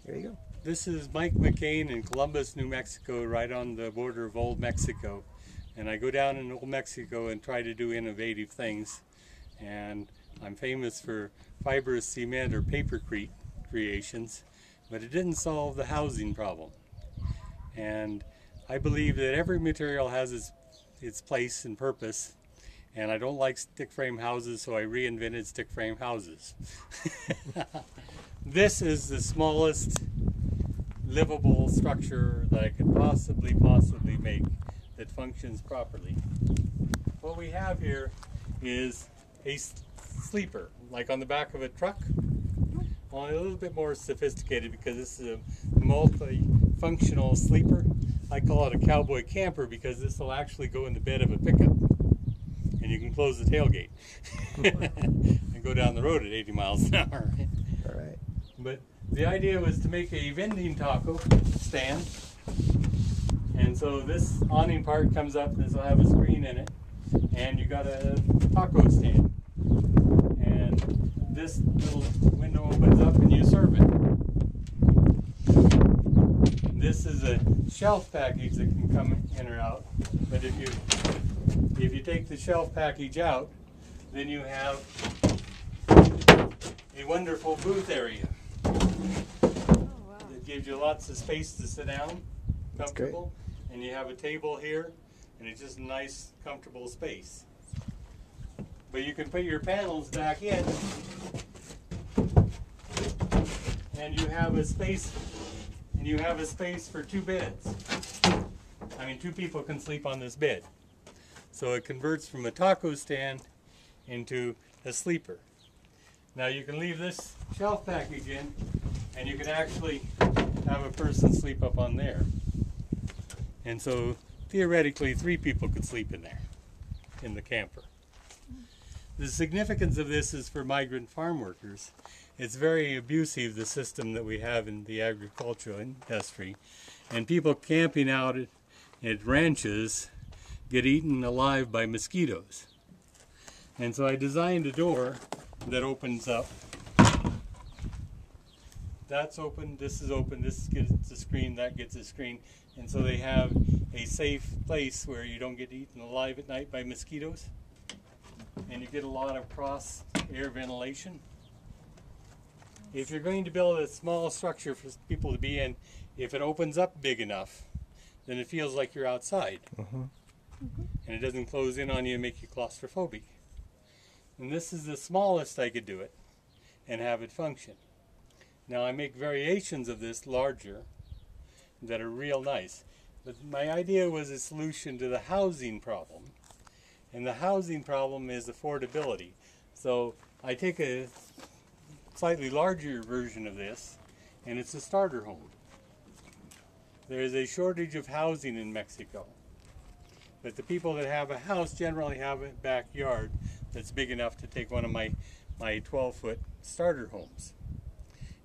There you go. This is Mike McCain in Columbus, New Mexico, right on the border of Old Mexico. And I go down in Old Mexico and try to do innovative things. And I'm famous for fibrous cement or papercrete creations, but it didn't solve the housing problem. And I believe that every material has its place and purpose. And I don't like stick frame houses, so I reinvented stick frame houses. This is the smallest livable structure that I could possibly make that functions properly. What we have here is a sleeper, like on the back of a truck, only a little bit more sophisticated because this is a multi-functional sleeper. I call it a Cowboy Camper because this will actually go in the bed of a pickup, and you can close the tailgate and go down the road at 80 miles an hour. All right. But the idea was to make a vending taco stand, and so this awning part comes up, this will have a screen in it, and you got a taco stand, and this little window opens up and you serve it. This is a shelf package that can come in or out, but if you take the shelf package out, then you have a wonderful booth area. It gives you lots of space to sit down, comfortable, and you have a table here, and it's just a nice, comfortable space. But you can put your panels back in, and you have a space, for two beds. I mean, two people can sleep on this bed. So it converts from a taco stand into a sleeper. Now you can leave this shelf package in, and you can actually have a person sleep up on there. And so theoretically 3 people could sleep in there, in the camper. The significance of this is for migrant farm workers. It's very abusive, the system that we have in the agricultural industry. And people camping out at ranches get eaten alive by mosquitoes. And so I designed a door that opens up. That's open, this is open, this gets a screen, that gets a screen. And so they have a safe place where you don't get eaten alive at night by mosquitoes. And you get a lot of cross air ventilation. If you're going to build a small structure for people to be in, if it opens up big enough, then it feels like you're outside. And it doesn't close in on you and make you claustrophobic. And this is the smallest I could do it and have it function. Now I make variations of this larger that are real nice. But my idea was a solution to the housing problem. And the housing problem is affordability. So I take a slightly larger version of this, and it's a starter home. There is a shortage of housing in Mexico. But the people that have a house generally have a backyard that's big enough to take one of my 12-foot starter homes.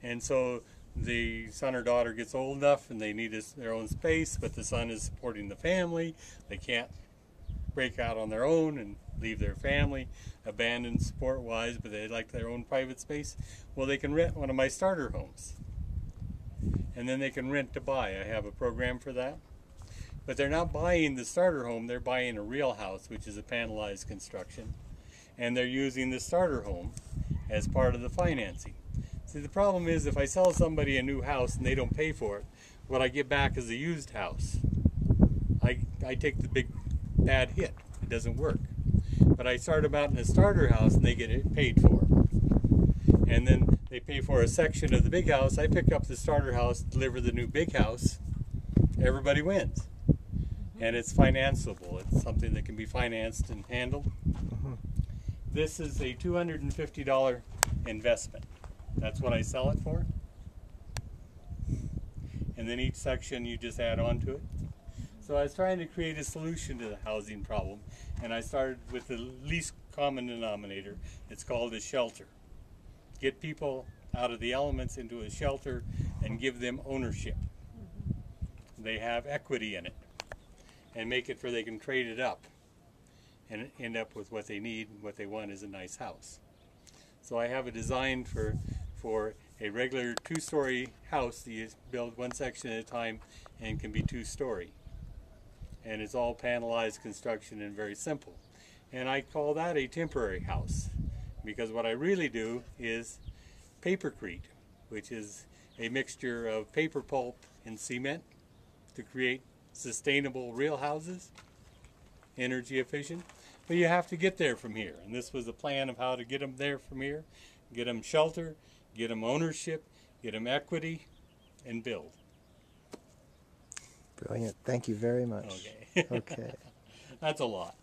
And so the son or daughter gets old enough and they need their own space, but the son is supporting the family. They can't break out on their own and leave their family, abandoned support-wise, but they like their own private space. Well, they can rent one of my starter homes. And then they can rent to buy. I have a program for that. But they're not buying the starter home, they're buying a real house, which is a panelized construction. And they're using the starter home as part of the financing. See, the problem is if I sell somebody a new house and they don't pay for it, what I get back is a used house. I take the big bad hit. It doesn't work. But I start them out in a starter house and they get it paid for. And then they pay for a section of the big house. I pick up the starter house, deliver the new big house. Everybody wins. And it's financeable. It's something that can be financed and handled. This is a $250 investment. That's what I sell it for. And then each section you just add on to it. So I was trying to create a solution to the housing problem, and I started with the least common denominator. It's called a shelter. Get people out of the elements into a shelter and give them ownership. They have equity in it, and make it where they can trade it up and end up with what they need. What they want is a nice house. So I have a design for a regular 2-story house that you build one section at a time and can be 2-story. And it's all panelized construction and very simple. And I call that a temporary house, because what I really do is papercrete, which is a mixture of paper pulp and cement to create sustainable real houses, energy efficient. But you have to get there from here, and this was the plan of how to get them there from here, get them shelter, get them ownership, get them equity, and build. Brilliant. Thank you very much. Okay. Okay. That's a lot.